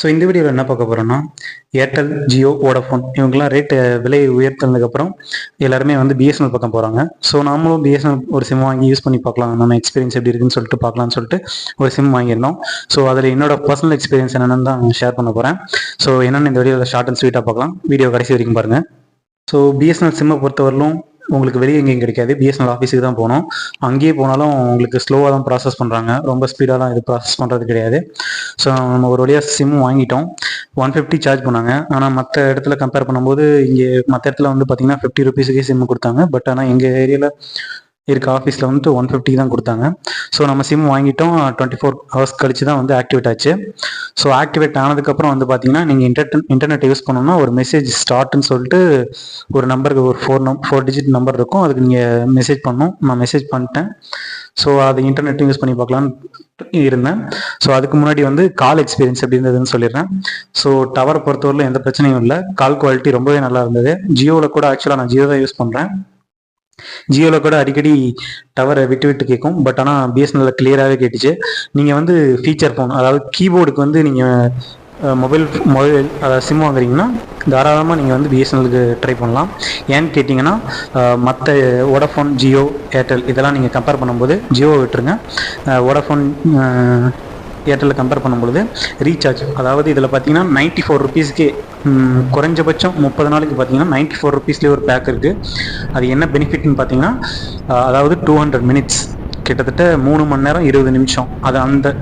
So இந்த வீடியோவில் என்ன பார்க்க போகிறோன்னா, ஏர்டெல், ஜியோ, வோடஃபோன் இவங்கெல்லாம் விலை உயர்த்தினதுக்கப்புறம் எல்லாருமே வந்து பிஎஸ்என்எல் பக்கம் போகிறாங்க. ஸோ நாமளும் பிஎஸ்என்எல் ஒரு சிம் வாங்கி யூஸ் பண்ணி பார்க்கலாம், நம்ம எக்ஸ்பீரியன்ஸ் எப்படி இருக்குன்னு சொல்லிட்டு பார்க்கலான்னு சொல்லிட்டு ஒரு சிம் வாங்கியிருந்தோம். ஸோ அதில் என்னோட பர்சனல் எக்ஸ்பீரியன்ஸ் என்னென்னு தான் ஷேர் பண்ண போகிறேன். ஸோ என்னென்னு இந்த வீடியோவில் ஷார்ட் அண்ட் ஸ்வீட்டாக பார்க்கலாம். வீடியோ கடைசி வரைக்கும் பாருங்கள். ஸோ பிஎஸ்என்எல் சிம்மை பொறுத்தவரையிலும் உங்களுக்கு வெளியே எங்கேயும் கிடைக்காது, பிஎஸ்என்எல் ஆஃபீஸுக்கு தான் போகணும். அங்கேயே போனாலும் உங்களுக்கு ஸ்லோவாக தான் ப்ராசஸ் பண்ணுறாங்க, ரொம்ப ஸ்பீடாக இது ப்ராசஸ் பண்ணுறது கிடையாது. ஸோ நம்ம ஒரு வழியாக சிம் வாங்கிட்டோம். 150 சார்ஜ் பண்ணாங்க. ஆனால் மற்ற இடத்துல கம்பேர் பண்ணும்போது இங்கே மற்ற இடத்துல வந்து பார்த்தீங்கன்னா 50 ருபீஸுக்கே சிம் கொடுத்தாங்க. பட் ஆனால் எங்கள் ஏரியாவில் இருக்க ஆஃபீஸில் வந்துட்டு 150 தான் கொடுத்தாங்க. ஸோ நம்ம சிம் வாங்கிட்டோம். 24 ஹவர்ஸ் கழிச்சு தான் வந்து ஆக்டிவேட் ஆச்சு. ஸோ ஆக்டிவேட் ஆனதுக்கப்புறம் வந்து பார்த்தீங்கன்னா நீங்கள் இன்டர்நெட் யூஸ் பண்ணணும்னா ஒரு மெசேஜ் ஸ்டார்ட்னு சொல்லிட்டு ஒரு நம்பருக்கு ஒரு 4 டிஜிட் நம்பர் இருக்கும், அதுக்கு நீங்கள் மெசேஜ் பண்ணணும். நான் மெசேஜ் பண்ணிட்டேன். ஸோ அது இன்டர்நெட்டும் யூஸ் பண்ணி பார்க்கலான்னு இருந்தேன். ஸோ அதுக்கு முன்னாடி வந்து கால் எக்ஸ்பீரியன்ஸ் எப்படி இருந்ததுன்னு சொல்லிடுறேன். ஸோ டவரை பொறுத்தவரையில் எந்த பிரச்சனையும் இல்லை, கால் குவாலிட்டி ரொம்பவே நல்லா இருந்தது. ஜியோவில் கூட ஆக்சுவலாக நான் ஜியோ தான் யூஸ் பண்ணுறேன். ஜியோவில் கூட அடிக்கடி டவரை விட்டு விட்டு கேட்கும், பட் ஆனால் பிஎஸ்என்எல்ல கிளியராகவே கேட்டுச்சு. நீங்கள் வந்து ஃபீச்சர் ஃபோன், அதாவது கீபோர்டுக்கு வந்து நீங்கள் மொபைல் அதாவது சிம் வாங்குறீங்கன்னா தாராளமாக நீங்கள் வந்து பிஎஸ்என்எலுக்கு ட்ரை பண்ணலாம். ஏன்னு கேட்டிங்கன்னா மற்ற வோடஃபோன், ஜியோ, ஏர்டெல் இதெல்லாம் நீங்கள் கம்பேர் பண்ணும்போது ஜியோவை விட்டுருங்க. வோடஃபோன், ஏர்டெல்லில் கம்பேர் பண்ணும்பொழுது ரீசார்ஜ், அதாவது இதில் பார்த்தீங்கன்னா 94 ருபீஸ்க்கே குறைஞ்சபட்சம் 30 நாளைக்கு பார்த்தீங்கன்னா 94 ருபீஸ்லேயே ஒரு பேக் இருக்குது. அது என்ன பெனிஃபிட்னு பார்த்தீங்கன்னா அதாவது 200 மினிட்ஸ், கிட்டத்தட்ட 3 மணி நேரம் 20 நிமிஷம். அது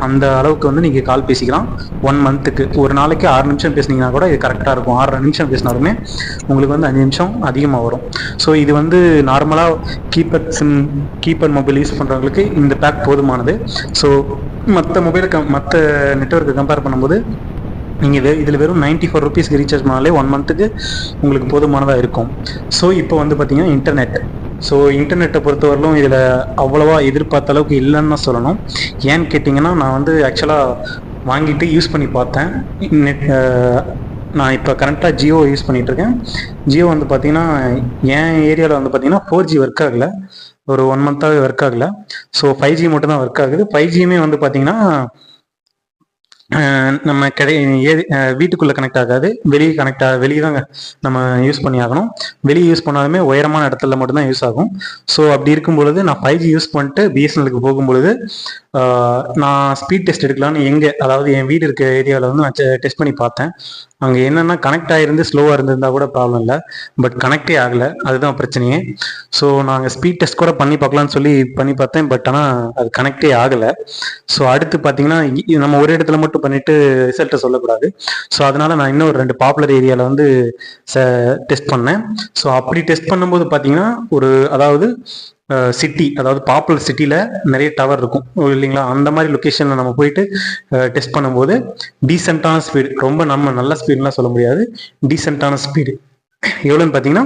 அந்த அளவுக்கு வந்து நீங்கள் கால் பேசிக்கலாம் 1 மந்த்துக்கு. ஒரு நாளைக்கு 6 நிமிஷம் பேசுனீங்கன்னா கூட இது கரெக்டாக இருக்கும். 6 நிமிஷம் பேசினாலுமே உங்களுக்கு வந்து 5 நிமிஷம் அதிகமாக வரும். ஸோ இது வந்து நார்மலாக கீபேட் மொபைல் யூஸ் பண்ணுறவங்களுக்கு இந்த பேக் போதுமானது. ஸோ மற்ற மற்ற நெட்வொர்க்கை கம்பேர் பண்ணும்போது நீங்கள் இதில் வெறும் 94 ருபீஸ்க்கு ரீசார்ஜ் பண்ணாலே 1 மந்த்துக்கு உங்களுக்கு போதுமானதாக இருக்கும். ஸோ இப்போ வந்து பார்த்தீங்கன்னா இன்டர்நெட்டை பொறுத்தவரையிலும் இதில் அவ்வளோவா எதிர்பார்த்த அளவுக்கு இல்லைன்னு தான் சொல்லணும். ஏன்னு கேட்டிங்கன்னா நான் வந்து ஆக்சுவலாக வாங்கிட்டு யூஸ் பண்ணி பார்த்தேன். நான் இப்போ கரெக்டாக ஜியோ யூஸ் பண்ணிகிட்ருக்கேன். ஜியோ வந்து பார்த்தீங்கன்னா என் ஏரியாவில் வந்து பார்த்தீங்கன்னா 4G ஒர்க் ஆகலை, ஒரு 1 மந்த்தாகவே ஒர்க் ஆகலை. ஸோ 5G மட்டும் தான் ஒர்க் ஆகுது. 5Gயுமே வந்து பார்த்தீங்கன்னா நம்ம வீட்டுக்குள்ளே கனெக்ட் ஆகாது, வெளியே தான் நம்ம யூஸ் பண்ணி ஆகணும். வெளியே யூஸ் பண்ணாலுமே உயரமான இடத்துல மட்டும்தான் யூஸ் ஆகும். ஸோ அப்படி இருக்கும் பொழுது நான் 5G யூஸ் பண்ணிட்டு பிஎஸ்என்எலுக்கு போகும்பொழுது நான் ஸ்பீட் டெஸ்ட் எடுக்கலான்னு அதாவது என் வீடு இருக்க ஏரியாவில் வந்து நான் டெஸ்ட் பண்ணி பார்த்தேன். அங்கே என்னென்னா கனெக்ட் ஆகிருந்து ஸ்லோவாக இருந்திருந்தா கூட ப்ராப்ளம் இல்லை, பட் கனெக்டே ஆகலை, அதுதான் பிரச்சனையே. ஸோ நாங்கள் ஸ்பீட் டெஸ்ட் கூட பண்ணி பார்க்கலான்னு சொல்லி பண்ணி பார்த்தேன், பட் ஆனால் அது கனெக்டே ஆகலை. ஸோ அடுத்து பார்த்தீங்கன்னா நம்ம ஒரு இடத்துல மட்டும் பண்ணிட்டு ரிசல்ட்டை சொல்லக்கூடாது. ஸோ அதனால நான் இன்னும் ஒரு 2 பாப்புலர் ஏரியாவில் வந்து டெஸ்ட் பண்ணேன். ஸோ அப்படி டெஸ்ட் பண்ணும்போது பார்த்தீங்கன்னா அதாவது பாப்புலர் சிட்டியில் நிறைய டவர் இருக்கும் இல்லைங்களா, அந்த மாதிரி லொக்கேஷனில் நம்ம போயிட்டு டெஸ்ட் பண்ணும்போது டீசெண்டான ஸ்பீடு, ரொம்ப நம்ம நல்ல ஸ்பீடுலாம் சொல்ல முடியாது, டீசெண்டான ஸ்பீடு எவ்வளோன்னு பார்த்தீங்கன்னா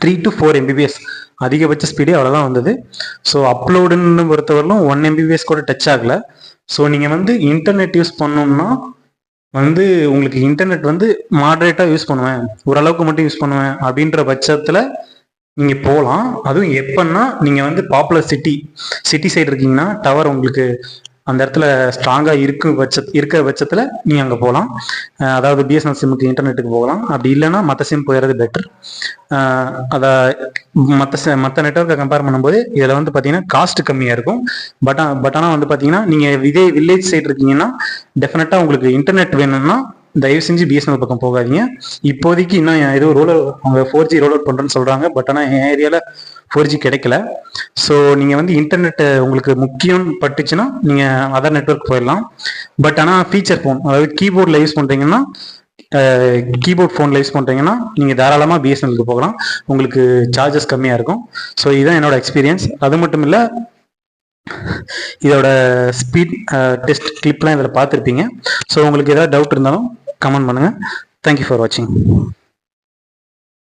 3 to 4 Mbps அதிகபட்ச ஸ்பீடே அவ்வளோதான் வந்தது. ஸோ அப்லோடுன்னு பொறுத்தவரையிலும் 1 Mbps கூட டச் ஆகலை. ஸோ நீங்கள் வந்து இன்டர்நெட் யூஸ் பண்ணோம்னா வந்து உங்களுக்கு இன்டர்நெட் வந்து மாடரேட்டாக யூஸ் பண்ணுவேன், ஓரளவுக்கு மட்டும் யூஸ் பண்ணுவேன் அப்படின்ற பட்சத்தில் நீங்கள் போகலாம். அதுவும் எப்பன்னா நீங்கள் வந்து பாப்புலர் சிட்டி சைடு இருக்கீங்கன்னா டவர் உங்களுக்கு அந்த இடத்துல ஸ்ட்ராங்காக இருக்கிற பட்சத்தில் நீங்கள் அங்கே போகலாம். அதாவது பிஎஸ்என்எல் சிம்முக்கு இன்டர்நெட்டுக்கு போகலாம். அப்படி இல்லைன்னா மற்ற சிம் போயிடுறது பெட்டர். அதை மற்ற நெட்வொர்க்கை கம்பேர் பண்ணும்போது இதில் வந்து பார்த்தீங்கன்னா காஸ்ட் கம்மியாக இருக்கும். பட் ஆனால் வந்து பார்த்தீங்கன்னா நீங்கள் இதே வில்லேஜ் சைடு இருக்கீங்கன்னா டெஃபினட்டாக உங்களுக்கு இன்டர்நெட் வேணும்னா தயவு செஞ்சு பிஎஸ்என்எல் பக்கம் போகாதீங்க. இப்போதைக்கு இன்னும் ஏதோ அவங்க 4G ரோல் அவுட் பண்ணுறேன்னு சொல்கிறாங்க, பட் ஆனால் என் ஏரியாவில் 4G கிடைக்கல. ஸோ நீங்கள் வந்து இன்டர்நெட்டு உங்களுக்கு முக்கியம் பட்டுச்சுன்னா நீங்கள் அதர் நெட்வொர்க் போயிடலாம். பட் ஆனால் ஃபீச்சர் ஃபோன், அதாவது கீபோர்டில் யூஸ் பண்ணுறீங்கன்னா கீபோர்ட் ஃபோனில் யூஸ் பண்ணுறீங்கன்னா நீங்கள் தாராளமாக பிஎஸ்என்எலுக்கு போகலாம், உங்களுக்கு சார்ஜஸ் கம்மியாக இருக்கும். ஸோ இதுதான் என்னோட எக்ஸ்பீரியன்ஸ். அது மட்டும் இல்லை, இதோட ஸ்பீட் டெஸ்ட் கிளிப்லாம் இதில் பார்த்துருப்பீங்க. ஸோ உங்களுக்கு ஏதாவது டவுட் இருந்தாலும் கமெண்ட் பண்ணுங்கள். தேங்க்யூ ஃபார் வாட்சிங்.